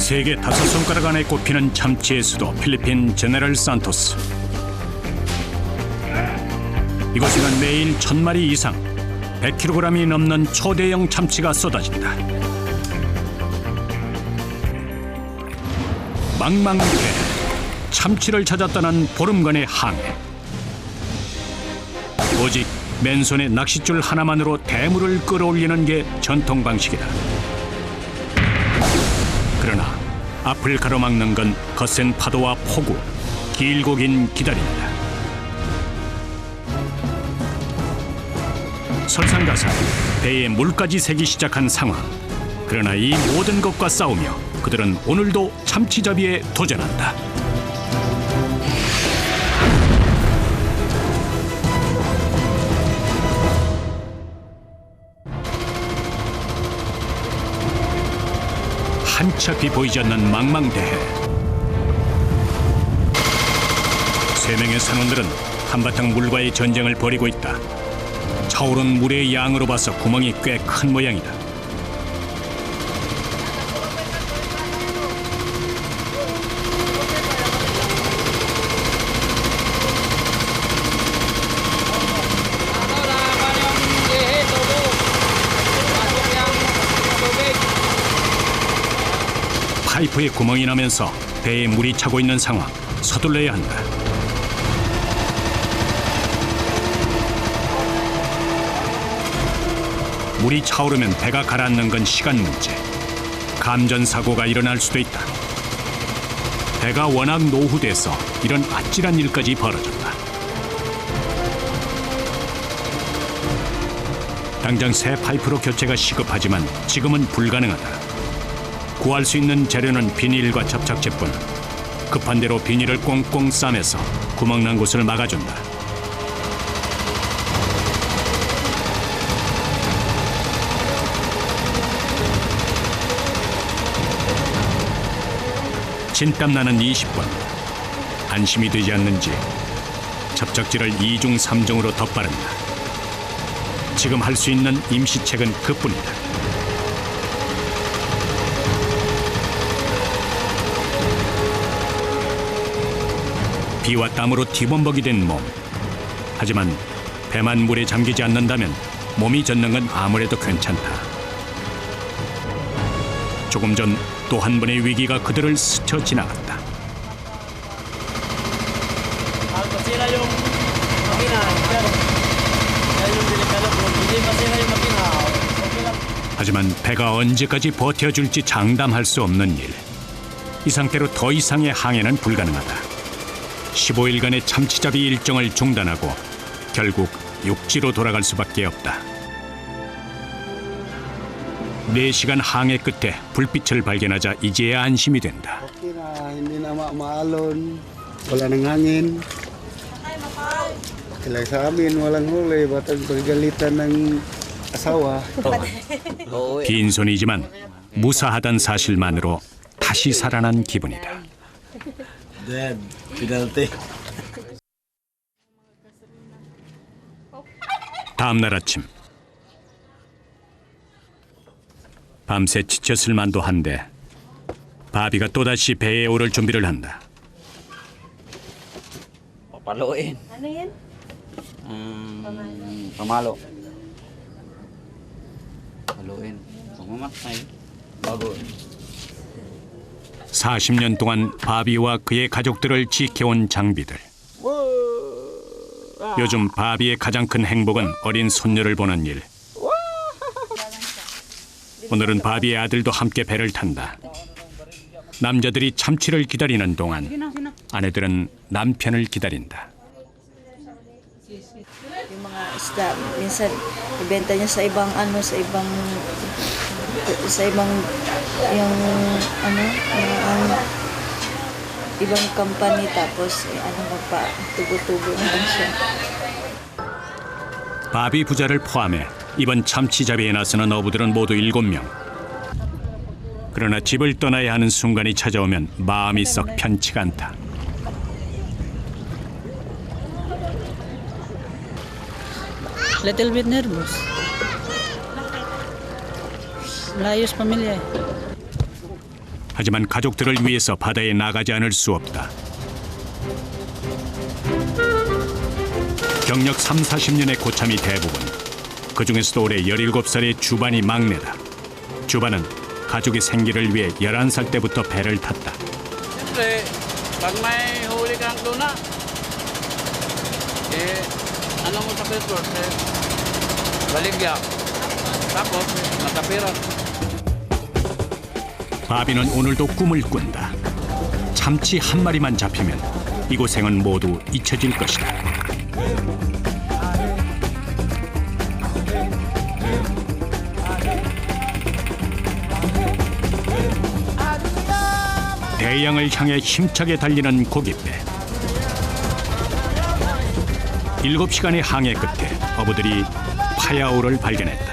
세계 5손가락 안에 꼽히는 참치의 수도 필리핀 제네럴 산토스. 이곳에는 매일 1000마리 이상 100kg이 넘는 초대형 참치가 쏟아진다. 망망대 참치를 찾아 떠난 보름간의 항해. 오직 맨손에 낚싯줄 하나만으로 대물을 끌어올리는 게 전통 방식이다. 그러나 앞을 가로막는 건 거센 파도와 폭우, 길고 긴 기다림이다. 설상가상, 배에 물까지 새기 시작한 상황. 그러나 이 모든 것과 싸우며 그들은 오늘도 참치잡이에 도전한다. 한치 앞이 보이지 않는 망망대해. 3명의 선원들은 한바탕 물과의 전쟁을 벌이고 있다. 차오른 물의 양으로 봐서 구멍이 꽤 큰 모양이다. 파이프에 구멍이 나면서 배에 물이 차고 있는 상황. 서둘러야 한다. 물이 차오르면 배가 가라앉는 건 시간 문제. 감전사고가 일어날 수도 있다. 배가 워낙 노후돼서 이런 아찔한 일까지 벌어졌다. 당장 새 파이프로 교체가 시급하지만 지금은 불가능하다. 구할 수 있는 재료는 비닐과 접착제뿐. 급한 대로 비닐을 꽁꽁 싸매서 구멍난 곳을 막아준다. 진땀 나는 20분. 안심이 되지 않는지 접착제를 2중 3중으로 덧바른다. 지금 할 수 있는 임시책은 그뿐이다. 비와 땀으로 뒤범벅이 된 몸. 하지만 배만 물에 잠기지 않는다면 몸이 젖는 건 아무래도 괜찮다. 조금 전 또 한 번의 위기가 그들을 스쳐 지나갔다. 하지만 배가 언제까지 버텨줄지 장담할 수 없는 일. 이 상태로 더 이상의 항해는 불가능하다. 15일간의 참치잡이 일정을 중단하고 결국 육지로 돌아갈 수밖에 없다. 4시간 항해 끝에 불빛을 발견하자 이제야 안심이 된다. Hindi na maalon, wala nang hangin. Kailangan sa amin walang huli, batang pagalitan ng asawa. 빈손이지만 무사하단 사실만으로 다시 살아난 기분이다. Dad, penalty. 다음 날 아침. 밤새 지쳤을 만도 한데 바비가 또다시 배에 오를 준비를 한다. Papaluin. Ano yan? Pamalo. Paluin. Pumamatay. Bago. 40년 동안 바비와 그의 가족들을 지켜온 장비들. 요즘 바비의 가장 큰 행복은 어린 손녀를 보는 일. 오늘은 바비의 아들도 함께 배를 탄다. 남자들이 참치를 기다리는 동안 아내들은 남편을 기다린다. Yung mga isda, minsan ibenta niya sa ibang yung ang ibang company tapos magpa-tubo-tubo na lang siya. 바비 부자를 포함해 이번 참치잡이에 나서는 어부들은 모두 7명. 그러나 집을 떠나야 하는 순간이 찾아오면 마음이 썩 편치가 않다. Little bit nervous. Layo sa pamilya. 하지만 가족들을 위해서 바다에 나가지 않을 수 없다. 경력 30-40년의 고참이 대부분. 그중에서도 올해 17살의 주반이 막내다. 주반은 가족의 생계를 위해 11살 때부터 배를 탔다. Siyempre, pag may huli kang tuna, ano mo sa pesor, baligya. Tapos, nakapira. 바비는 오늘도 꿈을 꾼다. 참치 한 마리만 잡히면 이 고생은 모두 잊혀질 것이다. 대양을 향해 힘차게 달리는 고깃배. 7시간의 항해 끝에 어부들이 파야오를 발견했다.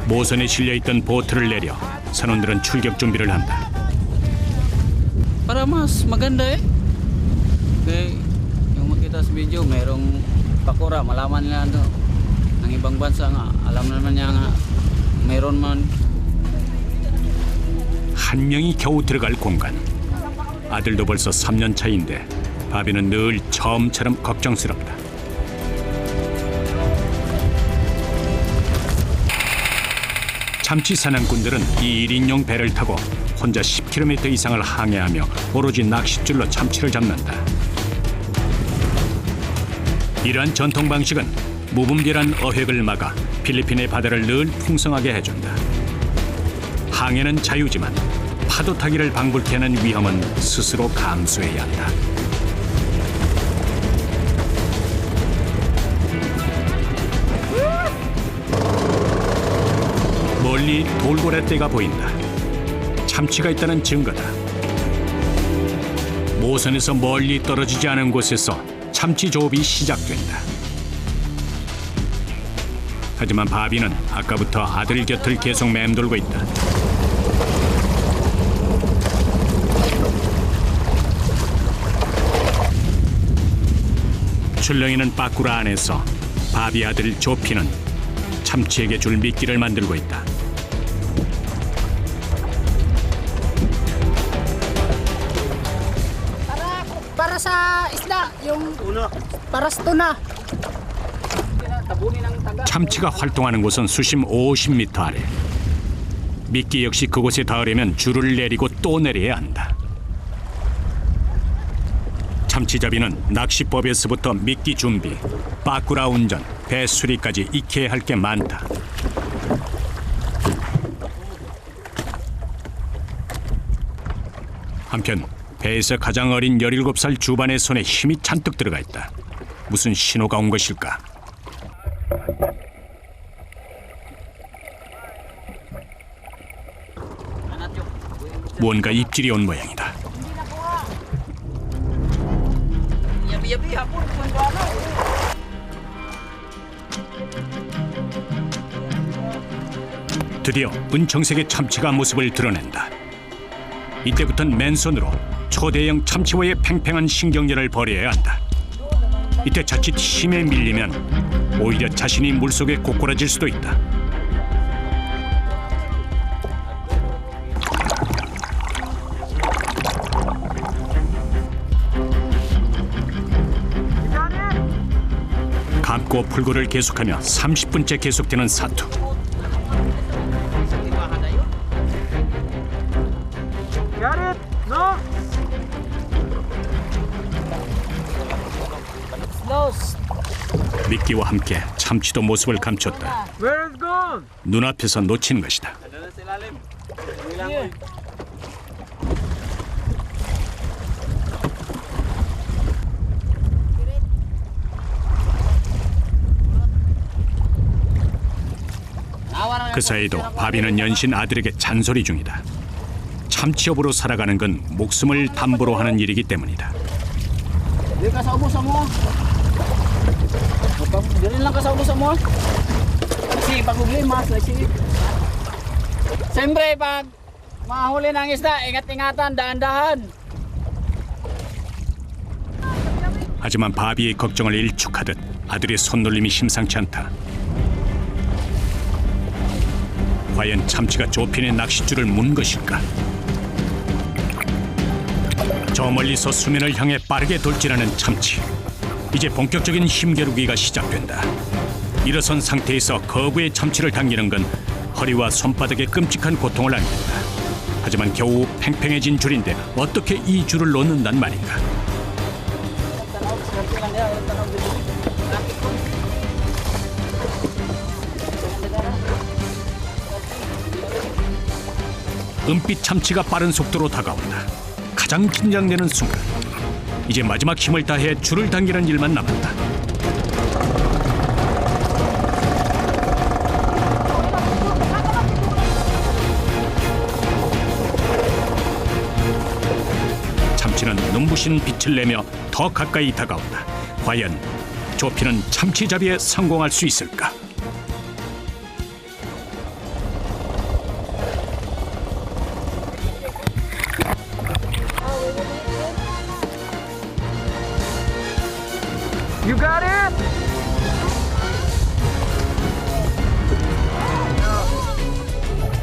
모선에 실려있던 보트를 내려 선원들은 출격 준비를 한다. Para mas maganda eh. Kaya yung makita sa video, mayroong pakura, malaman nila ano, ng ibang bansa nga, alam naman niya nga, mayroon man. 한 명이 겨우 들어갈 공간. 아들도 벌써 3년 차인데 바비는 늘 처음처럼 걱정스럽다. 참치 사냥꾼들은 이 1인용 배를 타고 혼자 10km 이상을 항해하며 오로지 낚싯줄로 참치를 잡는다. 이러한 전통 방식은 무분별한 어획을 막아 필리핀의 바다를 늘 풍성하게 해준다. 항해는 자유지만 파도 타기를 방불케 하는 위험은 스스로 감수해야 한다. 멀리 돌고래떼가 보인다. 참치가 있다는 증거다. 모선에서 멀리 떨어지지 않은 곳에서 참치 조업이 시작된다. 하지만 바비는 아까부터 아들 곁을 계속 맴돌고 있다. 출렁이는 빠꾸라 안에서 바비 아들 조피는 참치에게 줄 미끼를 만들고 있다. Para sa isda, yung para sa tuna. 참치가 활동하는 곳은 수심 50m 아래. 미끼 역시 그곳에 닿으려면 줄을 내리고 또 내려야 한다. 참치잡이는 낚시법에서부터 미끼 준비, 빠꾸라 운전, 배 수리까지 익혀야 할 게 많다. 한편 배에서 가장 어린 17살 주반의 손에 힘이 잔뜩 들어가 있다. 무슨 신호가 온 것일까? 무언가 입질이 온 모양이다. 드디어 은청색의 참치가 모습을 드러낸다. 이때부터는 맨손으로 초대형 참치와의 팽팽한 신경전을 벌여야 한다. 이때 자칫 힘에 밀리면 오히려 자신이 물속에 고꾸라질 수도 있다. 감고 풀고를 계속하며 30분째 계속되는 사투. 미끼와 함께 참치도 모습을 감췄다. 눈앞에서 놓친 것이다. 그 사이도 바비는 연신 아들에게 잔소리 중이다. 참치업으로 살아가는 건 목숨을 담보로 하는 일이기 때문이다. Dili ka sa ubos mo. Dili lang ka sa ubos mo. Kasi pag uglimas, kasi siyempre pag mahuli ng isda, ingat-ingatan, dahan-dahan. 하지만 바비의 걱정을 일축하듯 아들의 손놀림이 심상치 않다. 과연 참치가 조핀의 낚싯줄을 문 것일까? 저 멀리서 수면을 향해 빠르게 돌진하는 참치. 이제 본격적인 힘겨루기가 시작된다. 일어선 상태에서 거구의 참치를 당기는 건 허리와 손바닥에 끔찍한 고통을 안긴다. 하지만 겨우 팽팽해진 줄인데 어떻게 이 줄을 놓는단 말인가? 은빛 참치가 빠른 속도로 다가온다. 가장 긴장되는 순간. 이제 마지막 힘을 다해 줄을 당기는 일만 남았다. 참치는 눈부신 빛을 내며 더 가까이 다가온다. 과연 조피는 참치잡이에 성공할 수 있을까? You got it!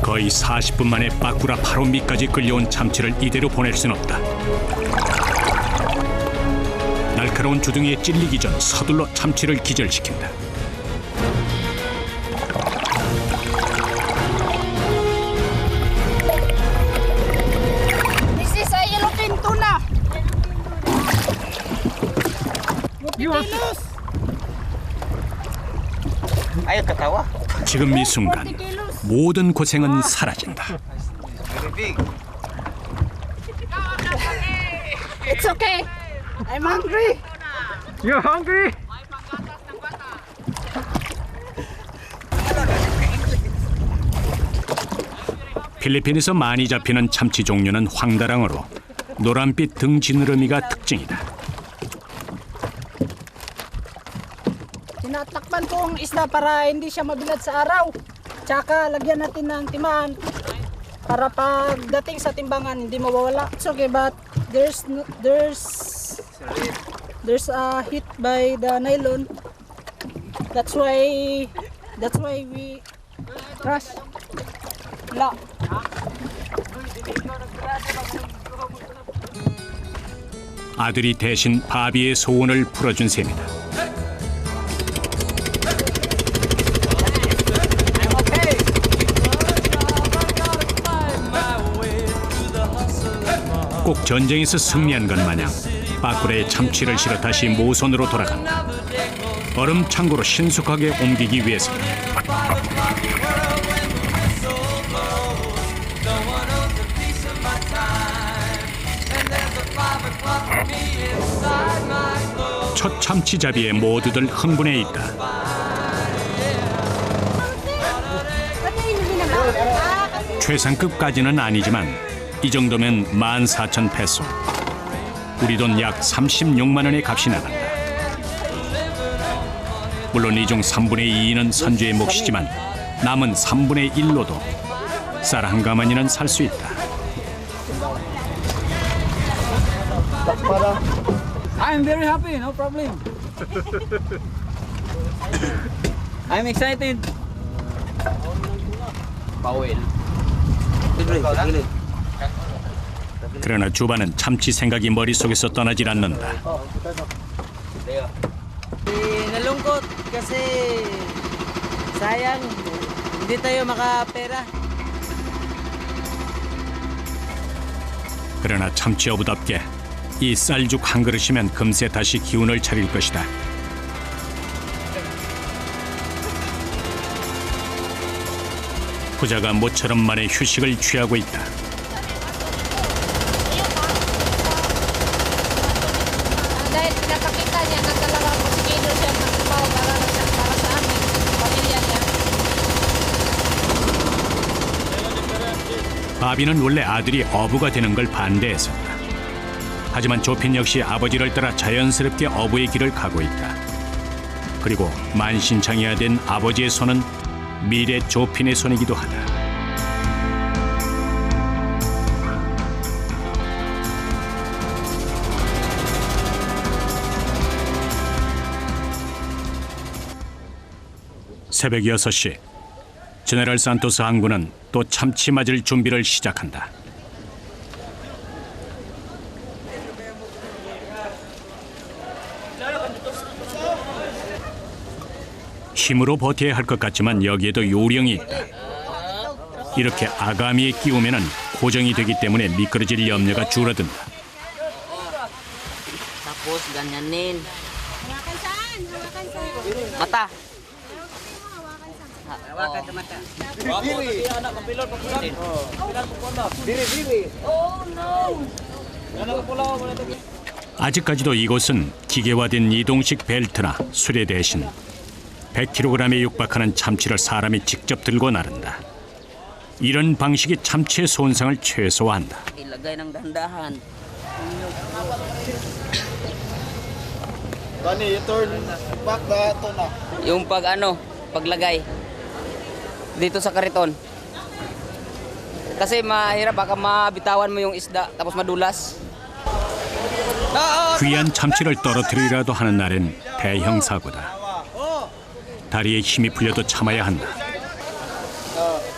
거의 40분 만에 빠꾸라 바로 밑까지 끌려온 참치를 이대로 보낼 순 없다. 날카로운 주둥이에 찔리기 전 서둘러 참치를 기절시킨다. This is a yellowfin tuna. Ayaw katawa. 지금 이 순간 모든 고생은 사라진다. It's okay. I'm hungry. You're hungry? 필리핀에서 많이 잡히는 참치 종류는 황다랑어로 노란빛 등 지느러미가 특징이다. Tinatakpan ko ang isda para hindi siya mabilad sa araw. Tsaka lagyan natin ng timaan para pagdating sa timbangan hindi mawawala. It's okay, but there's a hit by the nylon. That's why we crush. La. 아들이 대신 바비의 소원을 풀어준 셈이다. 꼭 전쟁에서 승리한 것 마냥 빠꾸라에 참치를 실어 다시 모선으로 돌아간다. 얼음 창고로 신속하게 옮기기 위해서다. 첫 참치잡이에 모두들 흥분해 있다. 최상급까지는 아니지만 이 정도면 14,000페소. 우리 돈 약 36만 원의 값이 나간다. 물론 이 중 3분의 2는 선주의 몫이지만 남은 3분의 1로도 쌀 한 가마니는 살 수 있다. I'm very happy, no problem. I'm excited. Pauwi na. 그러나 주반은 참치 생각이 머릿속에서 떠나질 않는다. Nalungkot kasi sayang hindi tayo makapera. 그러나 참치 어부답게 이 쌀죽 한 그릇이면 금세 다시 기운을 차릴 것이다. 부자가 모처럼 만에 휴식을 취하고 있다. Dahil pinapakita niya na talagang posikido siya magtrabaho para sa amin, pamilya niya. 바비는 원래 아들이 어부가 되는 걸 반대했었다. 하지만 조핀 역시 아버지를 따라 자연스럽게 어부의 길을 가고 있다. 그리고 만신창이가 된 아버지의 손은 미래 조핀의 손이기도 하다. 새벽 6시 제네럴 산토스 항구는 또 참치 맞을 준비를 시작한다. 힘으로 버텨야 할 것 같지만 여기에도 요령이 있다. 이렇게 아가미에 끼우면 고정이 되기 때문에 미끄러질 염려가 줄어든다. Tapos ganyanin. Mata. Hawakan sa mata. 아직까지도 이곳은 기계화된 이동식 벨트나 수레 대신 100kg에 육박하는 참치를 사람이 직접 들고 나른다. 이런 방식이 참치의 손상을 최소화한다. Ilagay ng dahan-dahan. Kani, turn back na ito na. Yung paglagay dito sa kariton. Kasi mahirap baka mabitawan mo yung isda tapos madulas. 귀한 참치를 떨어뜨리라도 하는 날엔 대형 사고다. 다리에 힘이 풀려도 참아야 한다.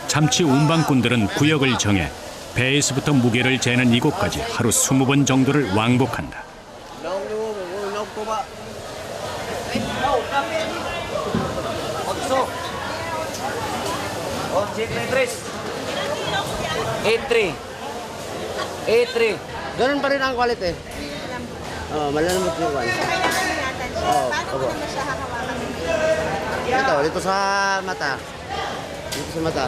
참치 운반꾼들은 구역을 정해 배에서부터 무게를 재는 이곳까지 하루 20번 정도를 왕복한다. A3. Ganun pa rin ang quality. Malalambot yung quality. Opo. Dito sa mata. Dito sa mata.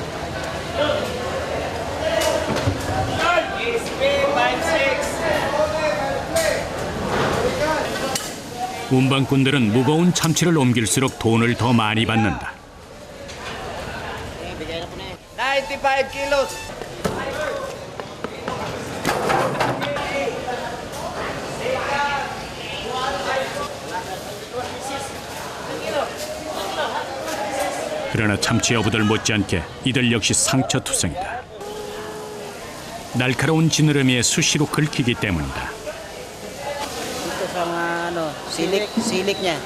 운반꾼들은 무거운 참치를 옮길수록 돈을 더 많이 받는다. 95 kilos. 그러나 참치 여부들 못지않게 이들 역시 상처투성이다. 날카로운 지느러미에 수시로 긁히기 때문이다. Ito sa mga silik niya.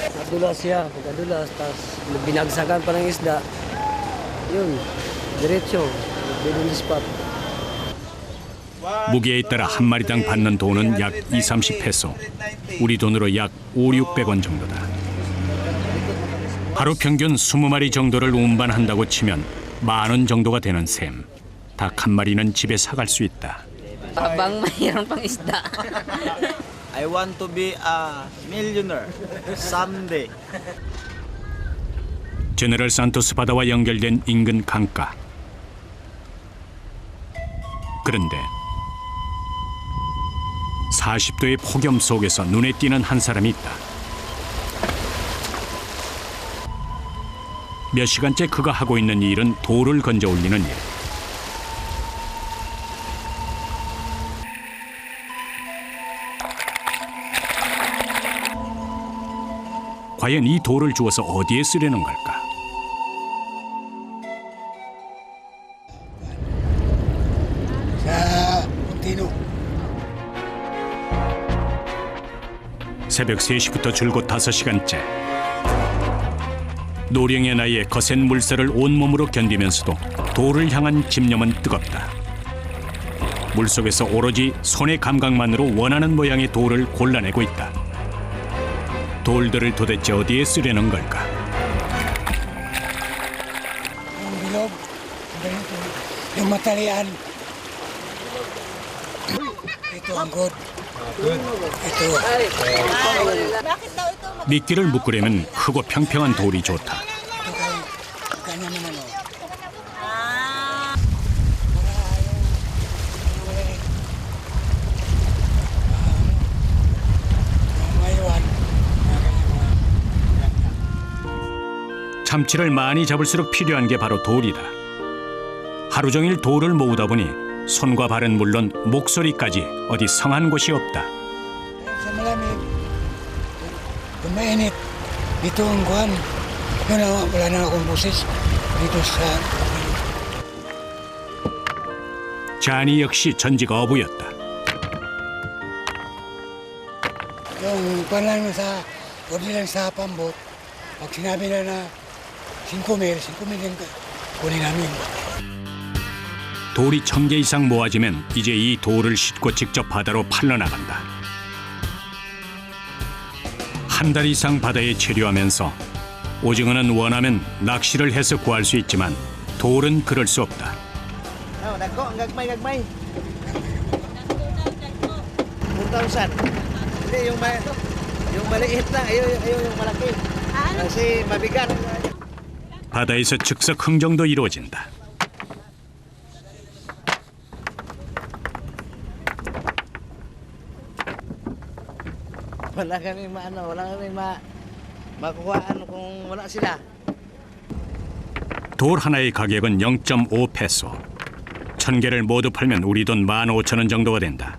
Pagkadulas siya, pagkadulas. Tapos binagsagan pa ng isda. Yun, diretso. Bidon spot. 무게에 따라 한 마리당 받는 돈은 약 2-30페소. 우리 돈으로 약 500-600원 정도다. 하루 평균 20마리 정도를 운반한다고 치면 10,000원 정도가 되는 셈. 닭 한 마리는 집에 사갈 수 있다. Habang mayroon pang isda. I want to be a millionaire someday. 제네럴 산토스 바다와 연결된 인근 강가. 그런데 40도의 폭염 속에서 눈에 띄는 한 사람이 있다. 몇 시간째 그가 하고 있는 일은 돌을 건져 올리는 일. 과연 이 돌을 주워서 어디에 쓰려는 걸까? 새벽 3시부터 줄곧 5시간째. 노령의 나이에 거센 물살을 온몸으로 견디면서도 돌을 향한 집념은 뜨겁다. 물속에서 오로지 손의 감각만으로 원하는 모양의 돌을 골라내고 있다. 돌들을 도대체 어디에 쓰려는 걸까? Yung bilog, yung matalian. Ito ang good. ito. 미끼를 묶으려면 크고 평평한 돌이 좋다. Ito kay kanya naman o. 참치를 많이 잡을수록 필요한 게 바로 돌이다. 하루 종일 돌을 모으다 보니 손과 발은 물론 목소리까지 어디 성한 곳이 없다. Sa malamig, kung mainit, dito ang kuhan. Yun na, wala na akong boses dito sa... 자니 역시 전직 어부였다. Yung kuhan lang sa, ordi lang sa pambot, Pag sinabi na 5,000 din kunin namin. 돌이 1,000개 이상 모아지면 이제 이 돌을 싣고 직접 바다로 팔러 나간다. 한 달 이상 바다에 체류하면서 오징어는 원하면 낚시를 해서 구할 수 있지만 돌은 그럴 수 없다. Gagmay. 4,000. Hindi, yung maliit lang. Ayaw yung malaki. Kasi mabigat. 바다에서 즉석 흥정도 이루어진다. Wala kami makuha kung wala sila. 돌 하나의 가격은 0.5페소. 1,000개를 모두 팔면 우리 돈 15,000원 정도가 된다.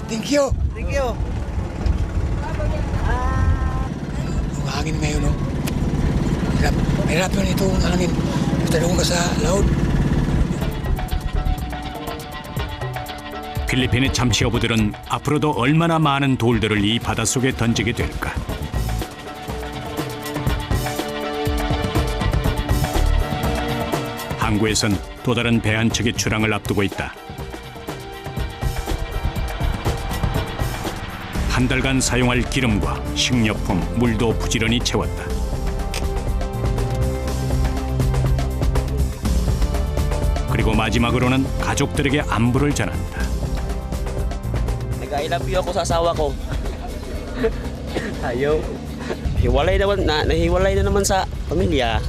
Thank you. Ang hangin ngayon, no? Hirap yun itong hangin. Talong ka sa laut. 필리핀의 참치 어부들은 앞으로도 얼마나 많은 돌들을 이 바닷속에 던지게 될까? 항구에선 또 다른 배 한 척의 출항을 앞두고 있다. 한 달간 사용할 기름과 식료품, 물도 부지런히 채웠다. 그리고 마지막으로는 가족들에게 안부를 전한다. Nag-I love you ako sa asawa ko. Ayaw. Nahiwalay na naman sa pamilya.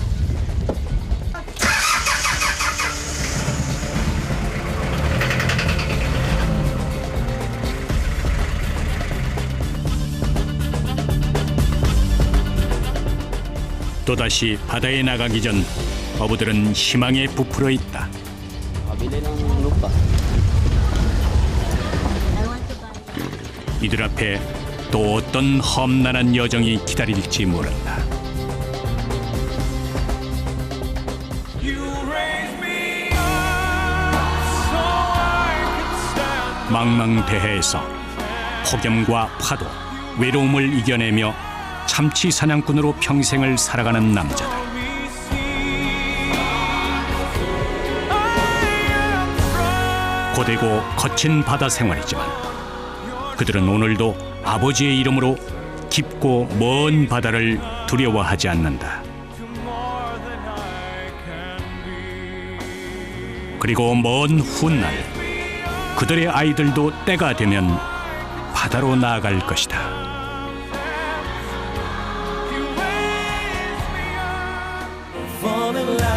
또다시 바다에 나가기 전 어부들은 희망에 부풀어 있다. Pabili ng lupa. 이들 앞에 또 어떤 험난한 여정이 기다릴지 모른다. 망망대해에서 폭염과 파도, 외로움을 이겨내며 참치 사냥꾼으로 평생을 살아가는 남자들. 고되고 거친 바다 생활이지만 그들은 오늘도 아버지의 이름으로 깊고 먼 바다를 두려워하지 않는다. 그리고 먼 훗날 그들의 아이들도 때가 되면 바다로 나아갈 것이다. Fall in love.